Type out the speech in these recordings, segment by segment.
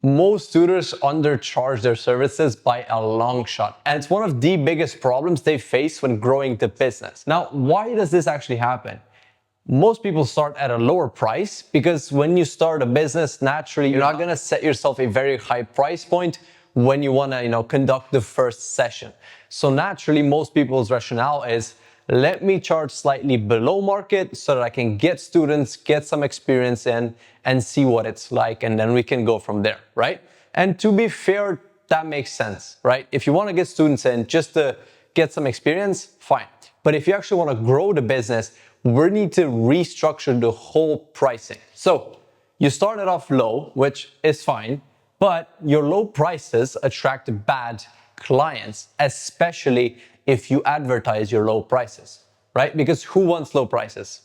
Most tutors undercharge their services by a long shot. And it's one of the biggest problems they face when growing the business. Now, why does this actually happen? Most people start at a lower price because when you start a business, naturally, you're not going to set yourself a very high price point when you want to, conduct the first session. So naturally, most people's rationale is, let me charge slightly below market so that I can get students, get some experience in, and see what it's like, and then we can go from there, right? And to be fair, that makes sense, right? If you want to get students in just to get some experience, fine. But if you actually want to grow the business, we need to restructure the whole pricing. So you started off low, which is fine, but your low prices attract bad clients, especially if you advertise your low prices, right? Because who wants low prices?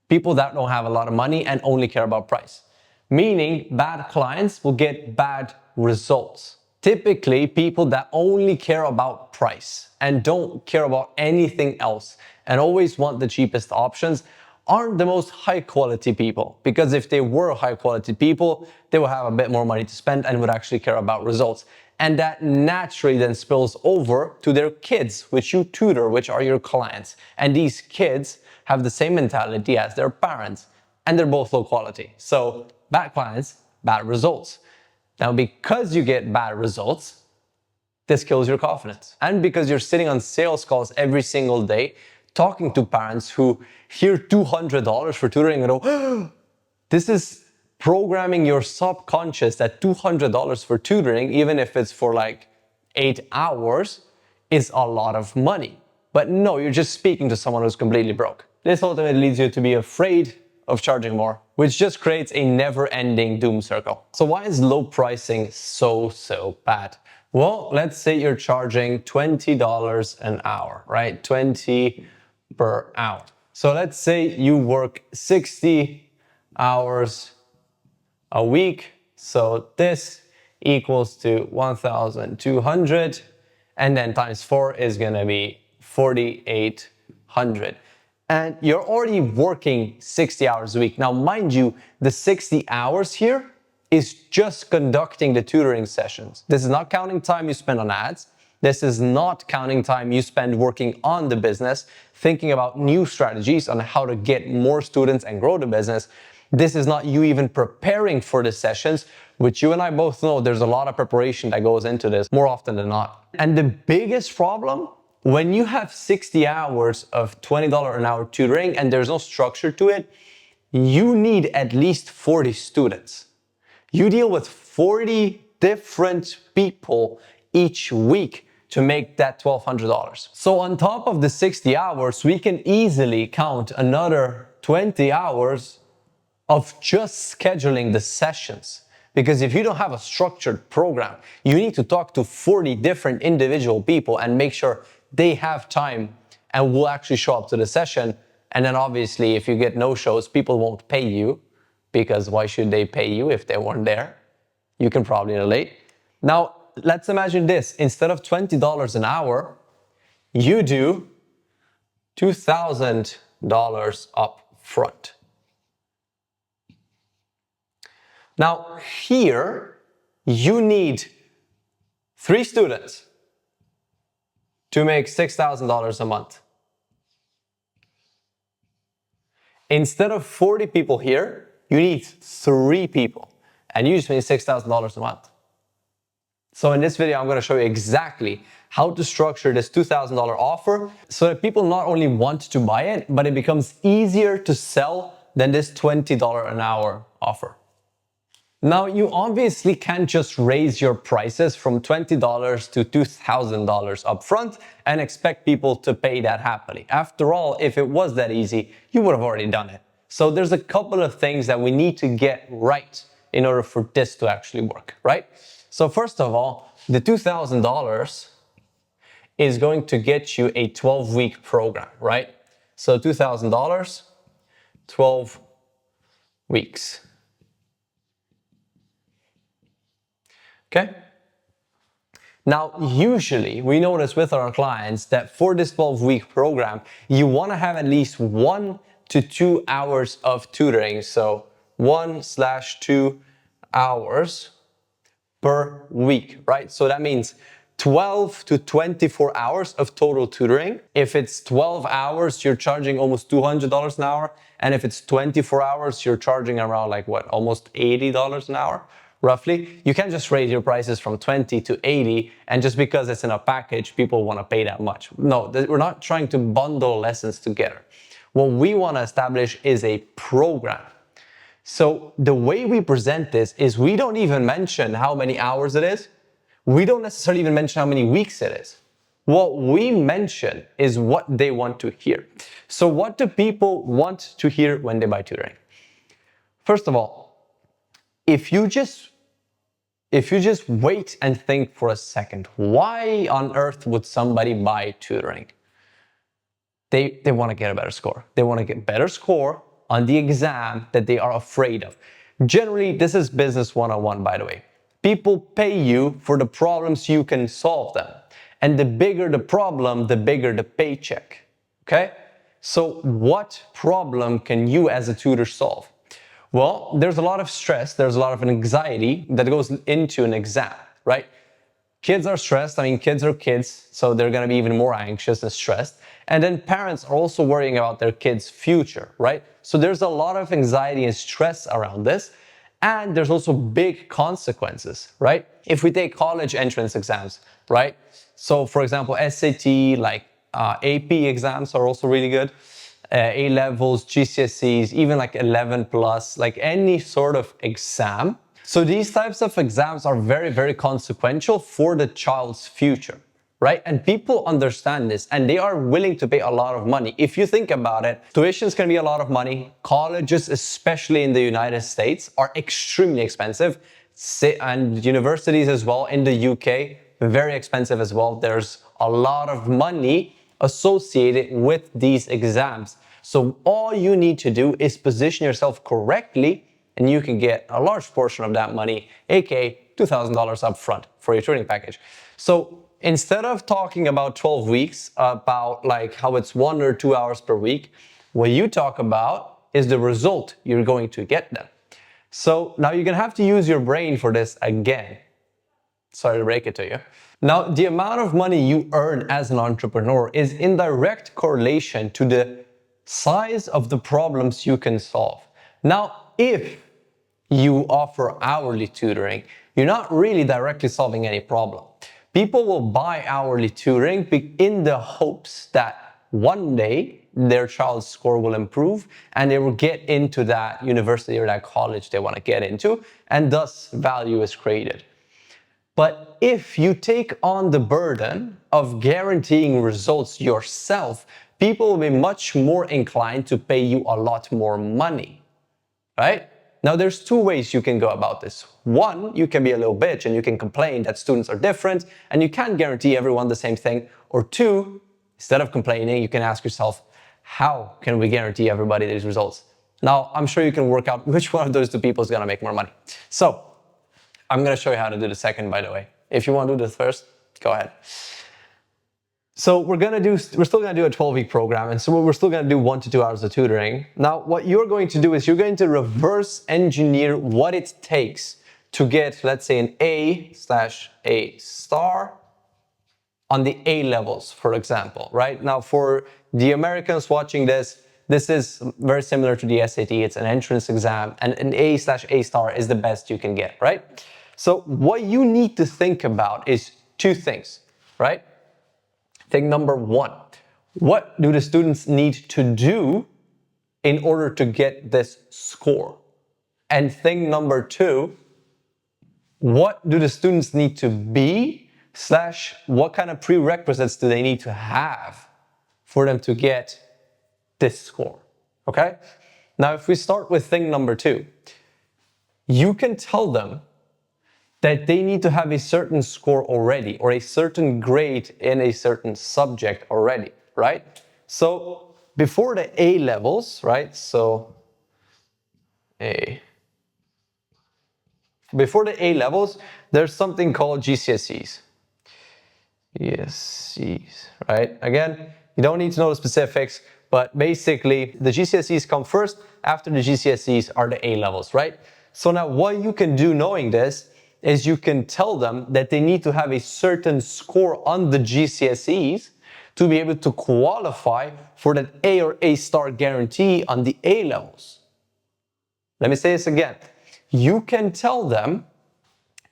People that don't have a lot of money and only care about price. Meaning bad clients will get bad results. Typically, people that only care about price and don't care about anything else and always want the cheapest options aren't the most high quality people, because if they were high quality people, they would have a bit more money to spend and would actually care about results. And that naturally then spills over to their kids, which you tutor, which are your clients. And these kids have the same mentality as their parents, and they're both low quality. So bad clients, bad results. Now, because you get bad results, this kills your confidence. And because you're sitting on sales calls every single day, talking to parents who hear $200 for tutoring and go, oh, this is programming your subconscious that $200 for tutoring, even if it's for like 8 hours, is a lot of money. But no, you're just speaking to someone who's completely broke. This ultimately leads you to be afraid of charging more, which just creates a never-ending doom circle. So why is low pricing so bad? Well, let's say you're charging $20 an hour, right? 20 per hour. So let's say you work 60 hours a week. So this equals to 1,200, and then times 4 is gonna be 4,800. And you're already working 60 hours a week. Now, mind you, the 60 hours here is just conducting the tutoring sessions. This is not counting time you spend on ads. This is not counting time you spend working on the business, thinking about new strategies on how to get more students and grow the business. This is not you even preparing for the sessions, which you and I both know there's a lot of preparation that goes into this more often than not. And the biggest problem, when you have 60 hours of $20 an hour tutoring and there's no structure to it, you need at least 40 students. You deal with 40 different people each week to make that $1,200. So on top of the 60 hours, we can easily count another 20 hours of just scheduling the sessions. Because if you don't have a structured program, you need to talk to 40 different individual people and make sure they have time and will actually show up to the session. And then obviously, if you get no-shows, people won't pay you, because why should they pay you if they weren't there? You can probably relate. Now, let's imagine this. Instead of $20 an hour, you do $2,000 up front. Now, here, you need 3 students to make $6,000 a month. Instead of 40 people here, you need 3 people, and you just made $6,000 a month. So in this video, I'm going to show you exactly how to structure this $2,000 offer so that people not only want to buy it, but it becomes easier to sell than this $20 an hour offer. Now, you obviously can't just raise your prices from $20 to $2,000 upfront and expect people to pay that happily. After all, if it was that easy, you would have already done it. So there's a couple of things that we need to get right in order for this to actually work, right? So first of all, the $2,000 is going to get you a 12-week program, right? So $2,000, 12 weeks. Okay? Now, usually we notice with our clients that for this 12-week program, you want to have at least 1 to 2 hours of tutoring. So 1/2 hours per week, right? So that means 12 to 24 hours of total tutoring. If it's 12 hours, you're charging almost $200 an hour. And if it's 24 hours, you're charging around like what, almost $80 an hour, roughly. You can't just raise your prices from 20 to 80, and just because it's in a package, people want to pay that much. No, we're not trying to bundle lessons together. What we want to establish is a program. So the way we present this is we don't even mention how many hours it is. We don't necessarily even mention how many weeks it is. What we mention is what they want to hear. So what do people want to hear when they buy tutoring? First of all, if you just wait and think for a second, why on earth would somebody buy tutoring? They want to get a better score. They want to get a better score on the exam that they are afraid of. Generally, this is business 101, by the way. People pay you for the problems you can solve them. And the bigger the problem, the bigger the paycheck. Okay? So what problem can you as a tutor solve? Well, there's a lot of stress, there's a lot of anxiety that goes into an exam, right? Kids are stressed. I mean, kids are kids, so they're going to be even more anxious and stressed. And then parents are also worrying about their kids' future, right? So there's a lot of anxiety and stress around this. And there's also big consequences, right? If we take college entrance exams, right? So for example, SAT, like AP exams are also really good. A-levels, GCSEs, even like 11 plus, like any sort of exam. So these types of exams are very, very consequential for the child's future, right? And people understand this and they are willing to pay a lot of money. If you think about it, tuition is going to be a lot of money. Colleges, especially in the United States, are extremely expensive. And universities as well in the UK, very expensive as well. There's a lot of money associated with these exams. So all you need to do is position yourself correctly and you can get a large portion of that money, aka $2,000 up front for your tutoring package. So instead of talking about 12 weeks, about like how it's 1 or 2 hours per week, what you talk about is the result you're going to get then. So now you're gonna have to use your brain for this again. Sorry to break it to you. Now, the amount of money you earn as an entrepreneur is in direct correlation to the size of the problems you can solve. Now, if you offer hourly tutoring, you're not really directly solving any problem. People will buy hourly tutoring in the hopes that one day their child's score will improve and they will get into that university or that college they want to get into, and thus value is created. But if you take on the burden of guaranteeing results yourself, people will be much more inclined to pay you a lot more money, right? Now, there's two ways you can go about this. One, you can be a little bitch and you can complain that students are different and you can't guarantee everyone the same thing. Or two, instead of complaining, you can ask yourself, how can we guarantee everybody these results? Now, I'm sure you can work out which one of those two people is going to make more money. So, I'm going to show you how to do the second, by the way. If you want to do the first, go ahead. So we're still going to do a 12-week program, and so we're still going to do 1 to 2 hours of tutoring. Now, what you're going to do is you're going to reverse engineer what it takes to get, let's say, an A/A star on the A levels, for example, right? Now, for the Americans watching this, this is very similar to the SAT. It's an entrance exam, and an A/A star is the best you can get, right? So what you need to think about is two things, right? Thing number one, what do the students need to do in order to get this score? And thing number two, what do the students need to be / what kind of prerequisites do they need to have for them to get this score, okay? Now, if we start with thing number two, you can tell them that they need to have a certain score already or a certain grade in a certain subject already, right? So before the A levels, right? So before the A levels, there's something called GCSEs. GCSEs, right? Again, you don't need to know the specifics, but basically the GCSEs come first. After the GCSEs are the A levels, right? So now what you can do knowing this is you can tell them that they need to have a certain score on the GCSEs to be able to qualify for that A or A star guarantee on the A levels. Let me say this again. You can tell them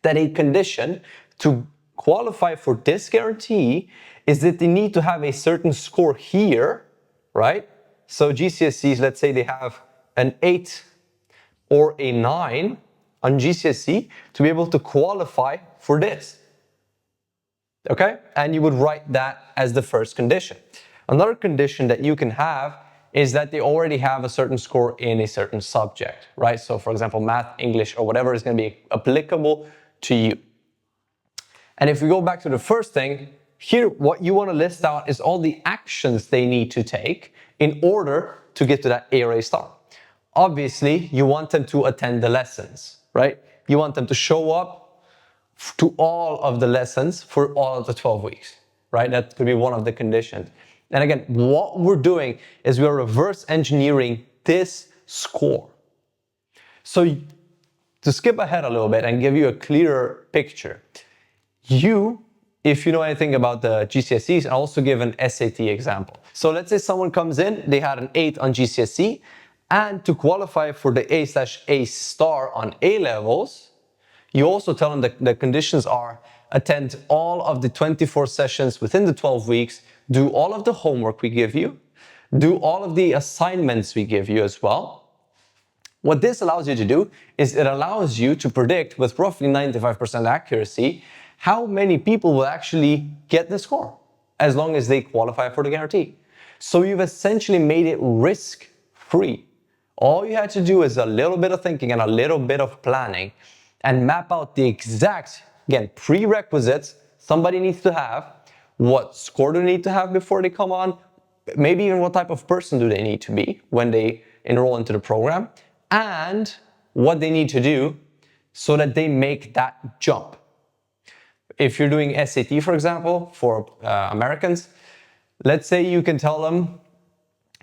that a condition to qualify for this guarantee is that they need to have a certain score here, right? So GCSEs, let's say they have an 8 or a 9 on GCSE to be able to qualify for this. Okay? And you would write that as the first condition. Another condition that you can have is that they already have a certain score in a certain subject, right? So for example, math, English, or whatever is going to be applicable to you. And if we go back to the first thing, here what you want to list out is all the actions they need to take in order to get to that A or A star. Obviously, you want them to attend the lessons, right? You want them to show up to all of the lessons for all of the 12 weeks, right? That could be one of the conditions. And again, what we're doing is we're reverse engineering this score. So to skip ahead a little bit and give you a clearer picture, if you know anything about the GCSEs, I'll also give an SAT example. So let's say someone comes in, they had an 8 on GCSE, and to qualify for the A/A star on A levels, you also tell them that the conditions are attend all of the 24 sessions within the 12 weeks, do all of the homework we give you, do all of the assignments we give you as well. What this allows you to do is it allows you to predict with roughly 95% accuracy how many people will actually get the score as long as they qualify for the guarantee. So you've essentially made it risk-free. All you had to do is a little bit of thinking and a little bit of planning and map out the exact, again, prerequisites somebody needs to have, what score do they need to have before they come on, maybe even what type of person do they need to be when they enroll into the program, and what they need to do so that they make that jump. If you're doing SAT, for example, for Americans, let's say you can tell them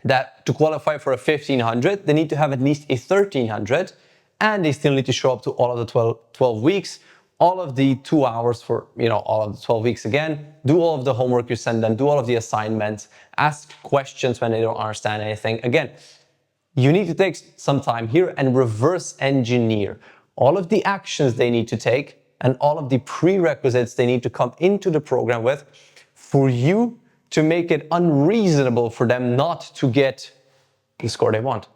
that to qualify for a 1500, they need to have at least a 1300, and they still need to show up to all of the 12 weeks, all of the 2 hours for, all of the 12 weeks again, do all of the homework you send them, do all of the assignments, ask questions when they don't understand anything. Again, you need to take some time here and reverse engineer all of the actions they need to take and all of the prerequisites they need to come into the program with for you to make it unreasonable for them not to get the score they want.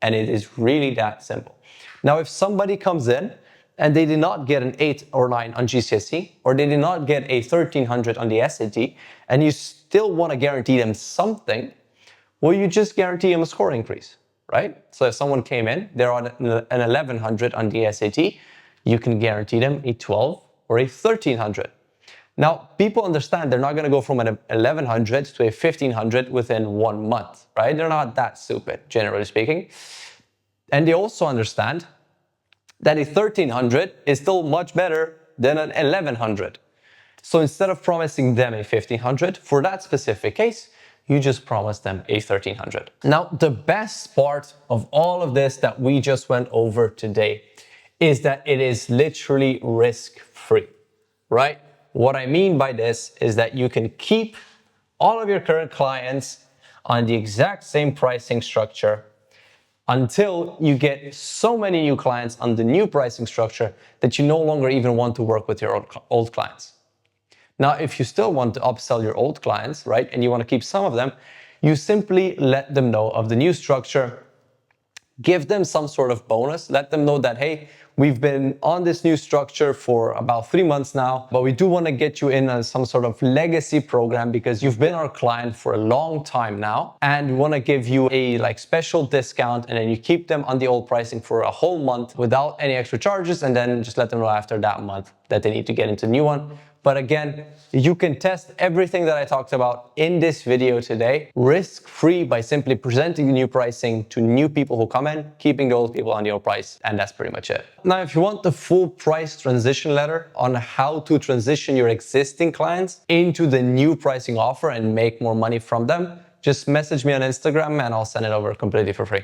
And it is really that simple. Now, if somebody comes in and they did not get an 8 or 9 on GCSE, or they did not get a 1300 on the SAT, and you still want to guarantee them something, well, you just guarantee them a score increase, right? So if someone came in, they're on an 1100 on the SAT, you can guarantee them a 12 or a 1300. Now, people understand they're not going to go from an 1100 to a 1500 within 1 month, right? They're not that stupid, generally speaking. And they also understand that a 1300 is still much better than an 1100. So instead of promising them a 1500, for that specific case, you just promise them a 1300. Now, the best part of all of this that we just went over today is that it is literally risk-free, right? What I mean by this is that you can keep all of your current clients on the exact same pricing structure until you get so many new clients on the new pricing structure that you no longer even want to work with your old clients. Now, if you still want to upsell your old clients, right, and you want to keep some of them, you simply let them know of the new structure, give them some sort of bonus, let them know that, hey, we've been on this new structure for about 3 months now, but we do want to get you in on some sort of legacy program because you've been our client for a long time now, and we want to give you a special discount, and then you keep them on the old pricing for a whole month without any extra charges, and then just let them know after that month that they need to get into the new one. But again, you can test everything that I talked about in this video today risk-free by simply presenting the new pricing to new people who come in, keeping the old people on the old price, and that's pretty much it. Now, if you want the full price transition letter on how to transition your existing clients into the new pricing offer and make more money from them, just message me on Instagram and I'll send it over completely for free.